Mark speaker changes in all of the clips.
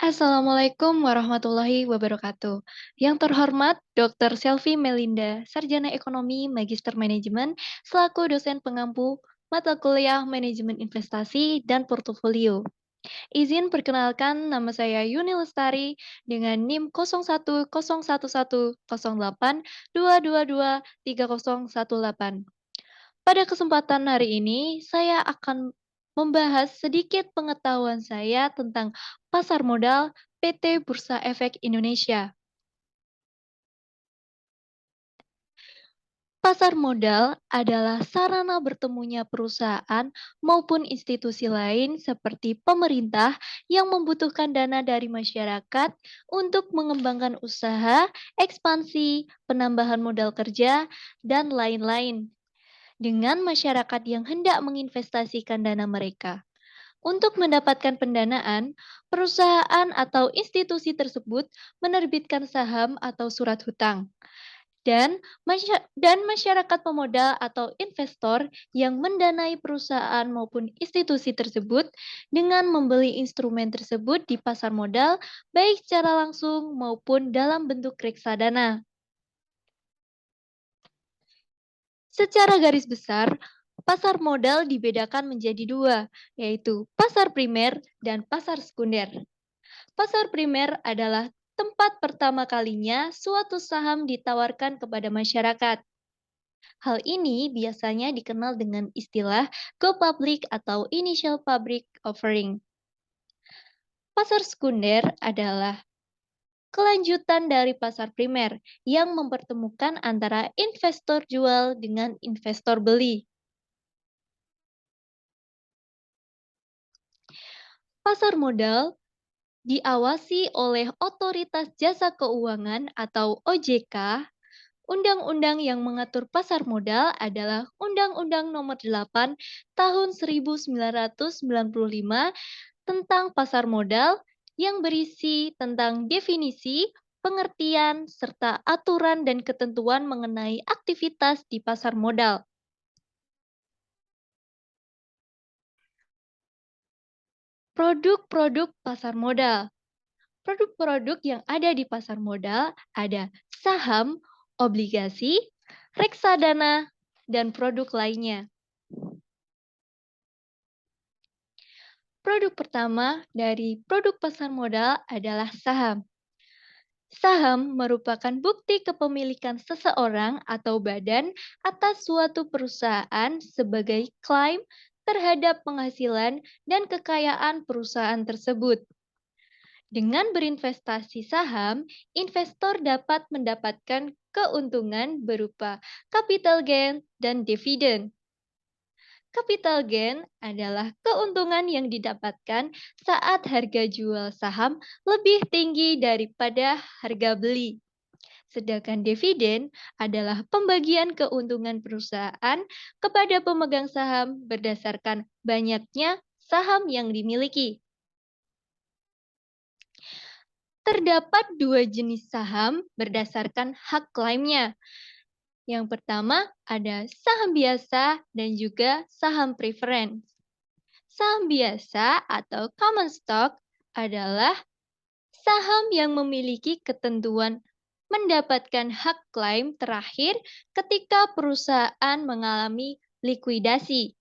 Speaker 1: Assalamualaikum warahmatullahi wabarakatuh. Yang terhormat Dr. Selvi Melinda, Sarjana Ekonomi Magister Manajemen, selaku dosen pengampu mata kuliah Manajemen Investasi dan Portofolio. Izin perkenalkan, nama saya Yuni Lestari dengan NIM 01110822230018. Pada kesempatan hari ini, saya akan membahas sedikit pengetahuan saya tentang pasar modal PT Bursa Efek Indonesia. Pasar modal adalah sarana bertemunya perusahaan maupun institusi lain seperti pemerintah yang membutuhkan dana dari masyarakat untuk mengembangkan usaha, ekspansi, penambahan modal kerja, dan lain-lain. Dengan masyarakat yang hendak menginvestasikan dana mereka. Untuk mendapatkan pendanaan, perusahaan atau institusi tersebut menerbitkan saham atau surat hutang. Dan masyarakat pemodal atau investor yang mendanai perusahaan maupun institusi tersebut dengan membeli instrumen tersebut di pasar modal baik secara langsung maupun dalam bentuk reksadana. Secara garis besar, pasar modal dibedakan menjadi dua, yaitu pasar primer dan pasar sekunder. Pasar primer adalah tempat pertama kalinya suatu saham ditawarkan kepada masyarakat. Hal ini biasanya dikenal dengan istilah go public atau initial public offering. Pasar sekunder adalah kelanjutan dari pasar primer yang mempertemukan antara investor jual dengan investor beli. Pasar modal diawasi oleh Otoritas Jasa Keuangan atau OJK. Undang-undang yang mengatur pasar modal adalah Undang-Undang Nomor 8 Tahun 1995 tentang pasar modal yang berisi tentang definisi, pengertian, serta aturan dan ketentuan mengenai aktivitas di pasar modal. Produk-produk pasar modal. Produk-produk yang ada di pasar modal ada saham, obligasi, reksadana, dan produk lainnya. Produk pertama dari produk pasar modal adalah saham. Saham merupakan bukti kepemilikan seseorang atau badan atas suatu perusahaan sebagai klaim terhadap penghasilan dan kekayaan perusahaan tersebut. Dengan berinvestasi saham, investor dapat mendapatkan keuntungan berupa capital gain dan dividen. Capital gain adalah keuntungan yang didapatkan saat harga jual saham lebih tinggi daripada harga beli. Sedangkan dividen adalah pembagian keuntungan perusahaan kepada pemegang saham berdasarkan banyaknya saham yang dimiliki. Terdapat dua jenis saham berdasarkan hak klaimnya. Yang pertama ada saham biasa dan juga saham preference. Saham biasa atau common stock adalah saham yang memiliki ketentuan mendapatkan hak klaim terakhir ketika perusahaan mengalami likuidasi.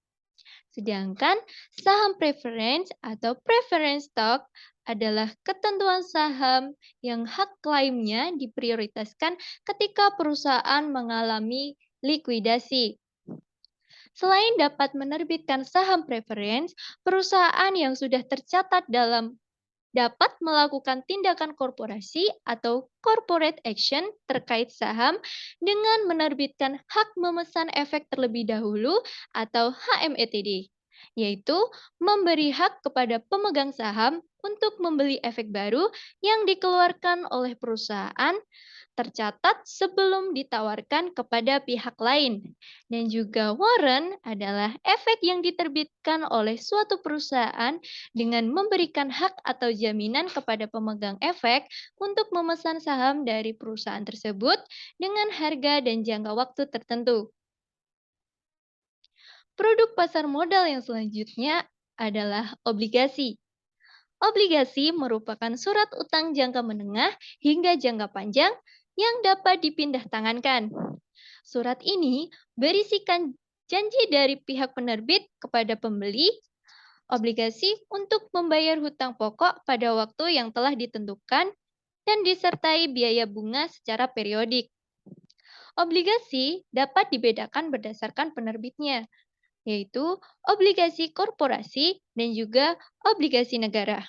Speaker 1: Sedangkan saham preference atau preference stock adalah ketentuan saham yang hak klaimnya diprioritaskan ketika perusahaan mengalami likuidasi. Selain dapat menerbitkan saham preference, perusahaan yang sudah tercatat dapat melakukan tindakan korporasi atau corporate action terkait saham dengan menerbitkan hak memesan efek terlebih dahulu atau HMETD, yaitu memberi hak kepada pemegang saham untuk membeli efek baru yang dikeluarkan oleh perusahaan tercatat sebelum ditawarkan kepada pihak lain. Dan juga warrant adalah efek yang diterbitkan oleh suatu perusahaan dengan memberikan hak atau jaminan kepada pemegang efek untuk memesan saham dari perusahaan tersebut dengan harga dan jangka waktu tertentu. Produk pasar modal yang selanjutnya adalah obligasi. Obligasi merupakan surat utang jangka menengah hingga jangka panjang yang dapat dipindah tangankan. Surat ini berisikan janji dari pihak penerbit kepada pembeli, obligasi untuk membayar hutang pokok pada waktu yang telah ditentukan, dan disertai biaya bunga secara periodik. Obligasi dapat dibedakan berdasarkan penerbitnya, yaitu obligasi korporasi dan juga obligasi negara.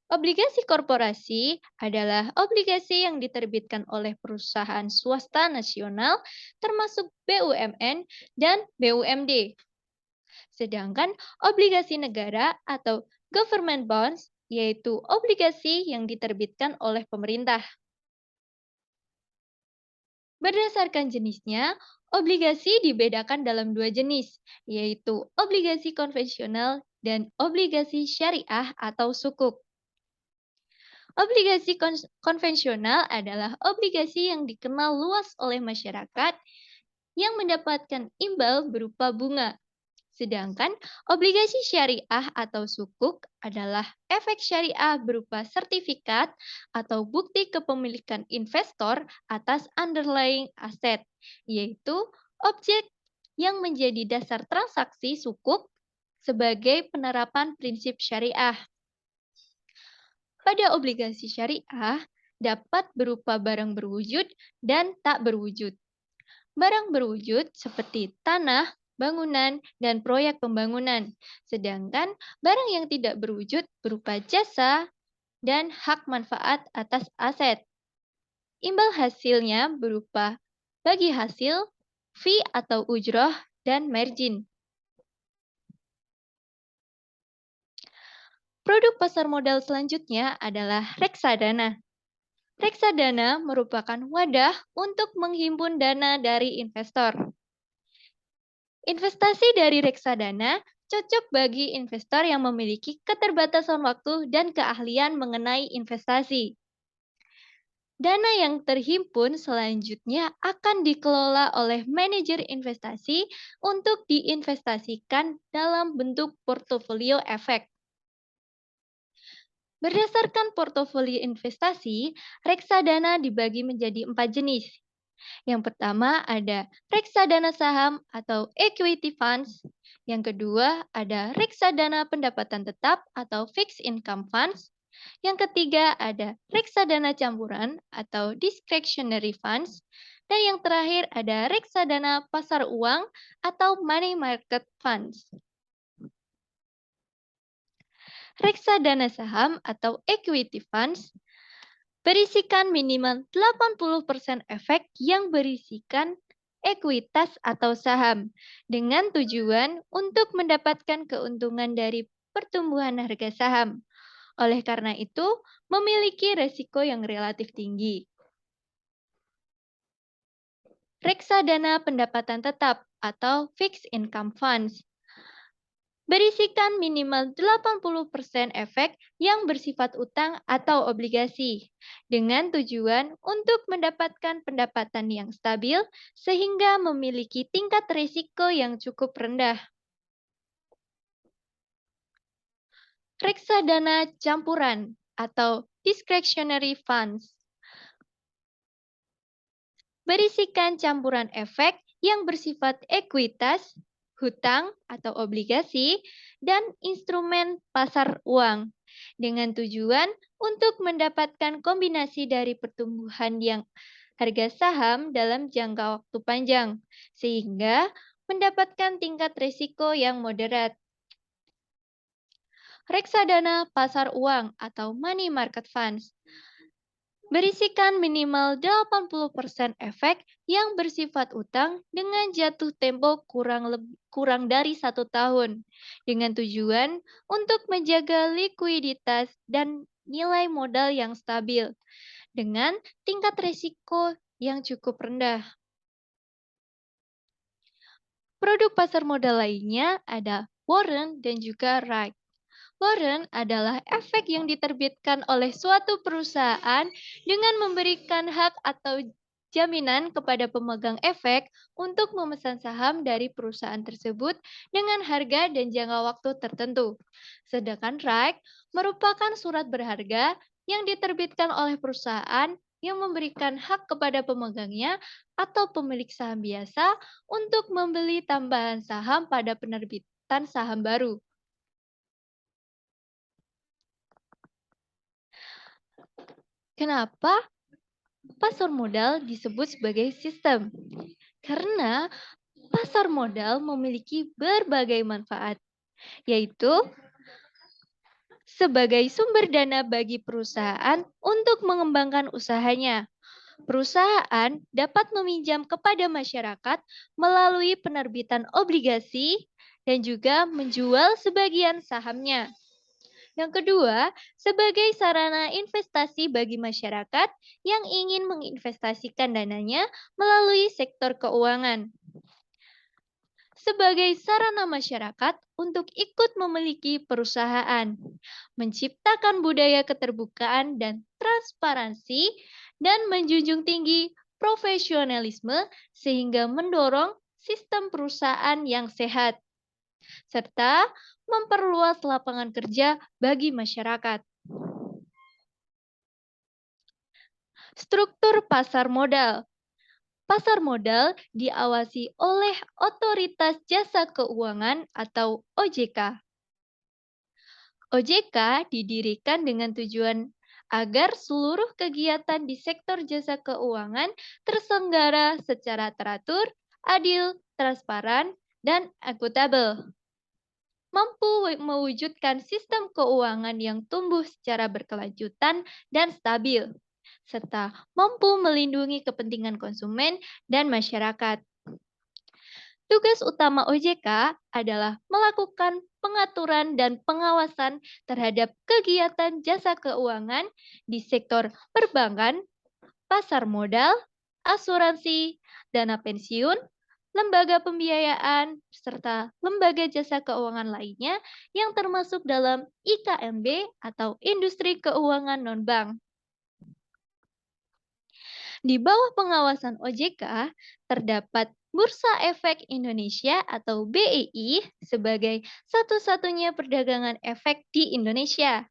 Speaker 1: Obligasi korporasi adalah obligasi yang diterbitkan oleh perusahaan swasta nasional, termasuk BUMN dan BUMD. Sedangkan obligasi negara atau government bonds yaitu obligasi yang diterbitkan oleh pemerintah. Berdasarkan jenisnya, obligasi dibedakan dalam dua jenis, yaitu obligasi konvensional dan obligasi syariah atau sukuk. Obligasi konvensional adalah obligasi yang dikenal luas oleh masyarakat yang mendapatkan imbal berupa bunga. Sedangkan obligasi syariah atau sukuk adalah efek syariah berupa sertifikat atau bukti kepemilikan investor atas underlying aset, yaitu objek yang menjadi dasar transaksi sukuk sebagai penerapan prinsip syariah. Pada obligasi syariah dapat berupa barang berwujud dan tak berwujud. Barang berwujud seperti tanah, bangunan, dan proyek pembangunan. Sedangkan barang yang tidak berwujud berupa jasa dan hak manfaat atas aset. Imbal hasilnya berupa bagi hasil, fee atau ujroh, dan margin. Produk pasar modal selanjutnya adalah reksadana. Reksadana merupakan wadah untuk menghimpun dana dari investor. Investasi dari reksadana cocok bagi investor yang memiliki keterbatasan waktu dan keahlian mengenai investasi. Dana yang terhimpun selanjutnya akan dikelola oleh manajer investasi untuk diinvestasikan dalam bentuk portofolio efek. Berdasarkan portofolio investasi, reksadana dibagi menjadi 4 jenis. Yang pertama ada reksadana saham atau equity funds. Yang kedua ada reksadana pendapatan tetap atau fixed income funds. Yang ketiga ada reksadana campuran atau discretionary funds. Dan yang terakhir ada reksadana pasar uang atau money market funds. Reksadana saham atau equity funds berisikan minimal 80% efek yang berisikan ekuitas atau saham dengan tujuan untuk mendapatkan keuntungan dari pertumbuhan harga saham. Oleh karena itu, memiliki resiko yang relatif tinggi. Reksadana pendapatan tetap atau fixed income funds berisikan minimal 80% efek yang bersifat utang atau obligasi, dengan tujuan untuk mendapatkan pendapatan yang stabil sehingga memiliki tingkat risiko yang cukup rendah. Reksadana campuran atau discretionary funds berisikan campuran efek yang bersifat ekuitas, hutang atau obligasi, dan instrumen pasar uang dengan tujuan untuk mendapatkan kombinasi dari pertumbuhan yang harga saham dalam jangka waktu panjang sehingga mendapatkan tingkat risiko yang moderat. Reksadana pasar uang atau money market funds berisikan minimal 80% efek yang bersifat utang dengan jatuh tempo kurang dari 1 tahun, dengan tujuan untuk menjaga likuiditas dan nilai modal yang stabil, dengan tingkat risiko yang cukup rendah. Produk pasar modal lainnya ada warrant dan juga right. Warrant adalah efek yang diterbitkan oleh suatu perusahaan dengan memberikan hak atau jaminan kepada pemegang efek untuk memesan saham dari perusahaan tersebut dengan harga dan jangka waktu tertentu. Sedangkan right merupakan surat berharga yang diterbitkan oleh perusahaan yang memberikan hak kepada pemegangnya atau pemilik saham biasa untuk membeli tambahan saham pada penerbitan saham baru. Kenapa pasar modal disebut sebagai sistem? Karena pasar modal memiliki berbagai manfaat, yaitu sebagai sumber dana bagi perusahaan untuk mengembangkan usahanya. Perusahaan dapat meminjam kepada masyarakat melalui penerbitan obligasi dan juga menjual sebagian sahamnya. Yang kedua, sebagai sarana investasi bagi masyarakat yang ingin menginvestasikan dananya melalui sektor keuangan. Sebagai sarana masyarakat untuk ikut memiliki perusahaan, menciptakan budaya keterbukaan dan transparansi, dan menjunjung tinggi profesionalisme sehingga mendorong sistem perusahaan yang sehat, serta memperluas lapangan kerja bagi masyarakat. Struktur pasar modal. Pasar modal diawasi oleh Otoritas Jasa Keuangan atau OJK. OJK didirikan dengan tujuan agar seluruh kegiatan di sektor jasa keuangan terselenggara secara teratur, adil, transparan, dan akuntabel. Mampu mewujudkan sistem keuangan yang tumbuh secara berkelanjutan dan stabil, serta mampu melindungi kepentingan konsumen dan masyarakat. Tugas utama OJK adalah melakukan pengaturan dan pengawasan terhadap kegiatan jasa keuangan di sektor perbankan, pasar modal, asuransi, dana pensiun, lembaga pembiayaan, serta lembaga jasa keuangan lainnya yang termasuk dalam IKMB atau industri keuangan non-bank. Di bawah pengawasan OJK, terdapat Bursa Efek Indonesia atau BEI sebagai satu-satunya perdagangan efek di Indonesia.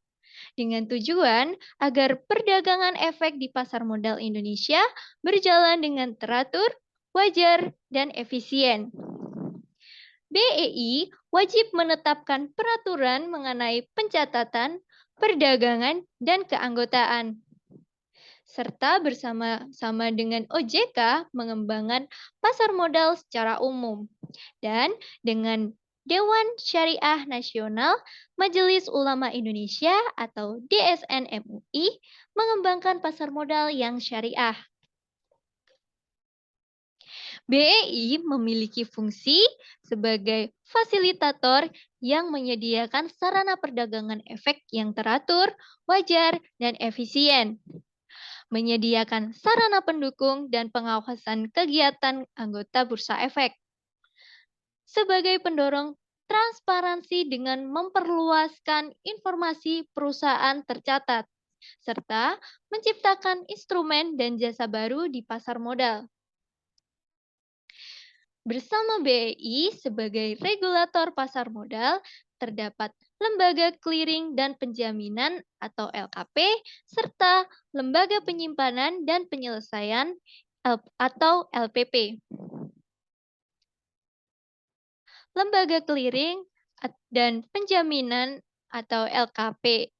Speaker 1: Dengan tujuan agar perdagangan efek di pasar modal Indonesia berjalan dengan teratur, wajar, dan efisien. BEI wajib menetapkan peraturan mengenai pencatatan, perdagangan, dan keanggotaan, serta bersama-sama dengan OJK mengembangkan pasar modal secara umum. Dan dengan Dewan Syariah Nasional, Majelis Ulama Indonesia atau DSN MUI mengembangkan pasar modal yang syariah. BEI memiliki fungsi sebagai fasilitator yang menyediakan sarana perdagangan efek yang teratur, wajar, dan efisien, menyediakan sarana pendukung dan pengawasan kegiatan anggota Bursa Efek. Sebagai pendorong transparansi dengan memperluaskan informasi perusahaan tercatat, serta menciptakan instrumen dan jasa baru di pasar modal. Bersama BEI sebagai regulator pasar modal, terdapat Lembaga Clearing dan Penjaminan atau LKP, serta Lembaga Penyimpanan dan Penyelesaian atau LPP. Lembaga Clearing dan Penjaminan atau LKP,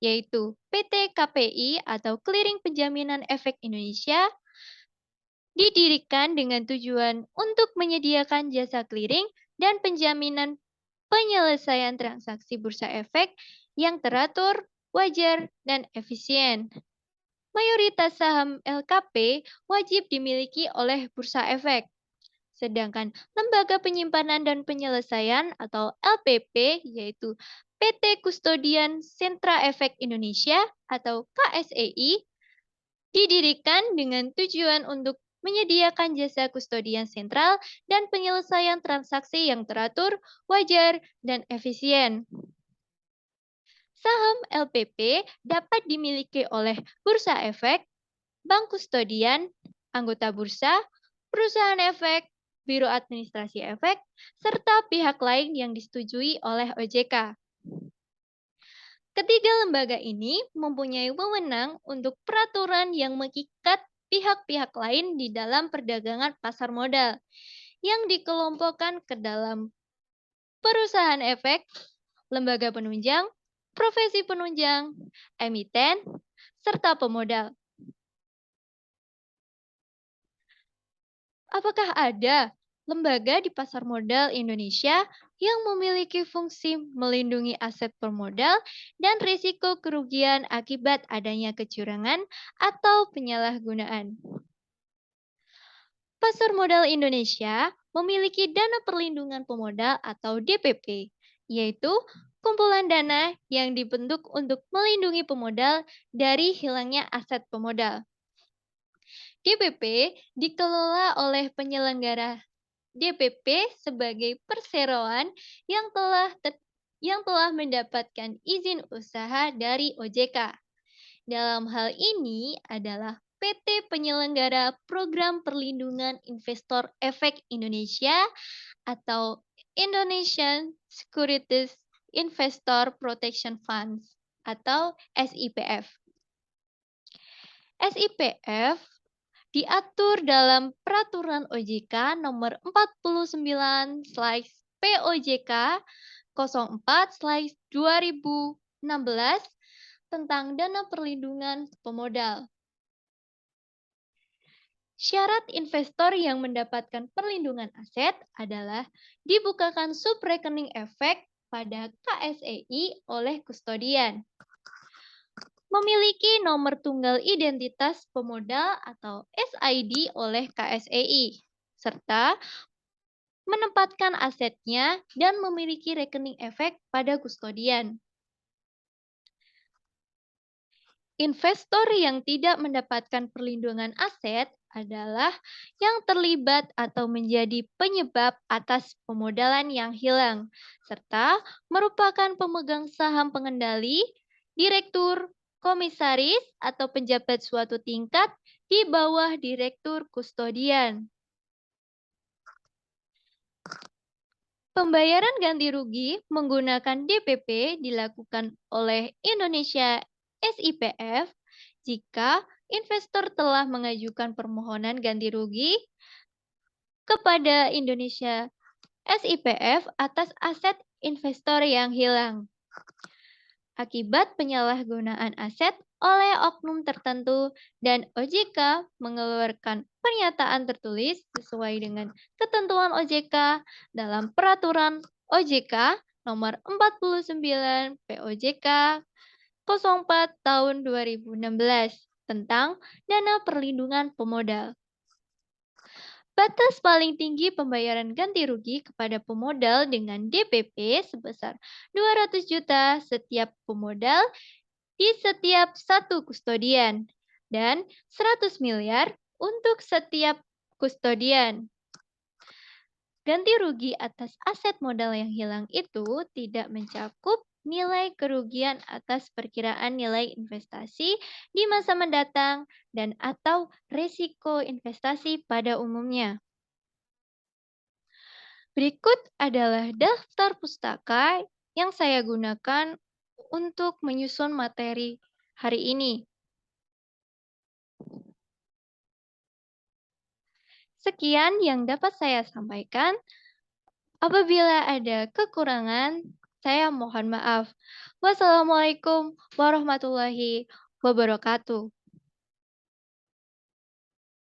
Speaker 1: yaitu PT KPI atau Clearing Penjaminan Efek Indonesia, didirikan dengan tujuan untuk menyediakan jasa clearing dan penjaminan penyelesaian transaksi bursa efek yang teratur, wajar, dan efisien. Mayoritas saham LKP wajib dimiliki oleh bursa efek. Sedangkan lembaga penyimpanan dan penyelesaian atau LPP yaitu PT Kustodian Sentra Efek Indonesia atau KSEI didirikan dengan tujuan untuk menyediakan jasa kustodian sentral dan penyelesaian transaksi yang teratur, wajar, dan efisien. Saham LPP dapat dimiliki oleh bursa efek, bank kustodian, anggota bursa, perusahaan efek, biro administrasi efek, serta pihak lain yang disetujui oleh OJK. Ketiga lembaga ini mempunyai wewenang untuk peraturan yang mengikat pihak-pihak lain di dalam perdagangan pasar modal yang dikelompokkan ke dalam perusahaan efek, lembaga penunjang, profesi penunjang, emiten, serta pemodal. Apakah ada lembaga di pasar modal Indonesia yang memiliki fungsi melindungi aset pemodal dan risiko kerugian akibat adanya kecurangan atau penyalahgunaan? Pasar modal Indonesia memiliki Dana Perlindungan Pemodal atau DPP, yaitu kumpulan dana yang dibentuk untuk melindungi pemodal dari hilangnya aset pemodal. DPP dikelola oleh penyelenggara DPP sebagai perseroan yang telah mendapatkan izin usaha dari OJK. Dalam hal ini adalah PT Penyelenggara Program Perlindungan Investor Efek Indonesia atau Indonesian Securities Investor Protection Funds atau SIPF. SIPF diatur dalam Peraturan OJK Nomor 49/POJK 04/2016 tentang dana perlindungan pemodal. Syarat investor yang mendapatkan perlindungan aset adalah dibukakan subrekening efek pada KSEI oleh kustodian, memiliki nomor tunggal identitas pemodal atau SID oleh KSEI, serta menempatkan asetnya dan memiliki rekening efek pada kustodian. Investor yang tidak mendapatkan perlindungan aset adalah yang terlibat atau menjadi penyebab atas pemodalan yang hilang, serta merupakan pemegang saham pengendali, direktur, komisaris, atau penjabat suatu tingkat di bawah direktur kustodian. Pembayaran ganti rugi menggunakan DPP dilakukan oleh Indonesia SIPF jika investor telah mengajukan permohonan ganti rugi kepada Indonesia SIPF atas aset investor yang hilang akibat penyalahgunaan aset oleh oknum tertentu dan OJK mengeluarkan pernyataan tertulis sesuai dengan ketentuan OJK dalam Peraturan OJK Nomor 49 POJK 04 tahun 2016 tentang dana perlindungan pemodal. Batas paling tinggi pembayaran ganti rugi kepada pemodal dengan DPP sebesar 200 juta setiap pemodal di setiap satu kustodian dan 100 miliar untuk setiap kustodian. Ganti rugi atas aset modal yang hilang itu tidak mencakup nilai kerugian atas perkiraan nilai investasi di masa mendatang dan atau risiko investasi pada umumnya. Berikut adalah daftar pustaka yang saya gunakan untuk menyusun materi hari ini. Sekian yang dapat saya sampaikan. Apabila ada kekurangan, saya mohon maaf. Wassalamualaikum warahmatullahi wabarakatuh.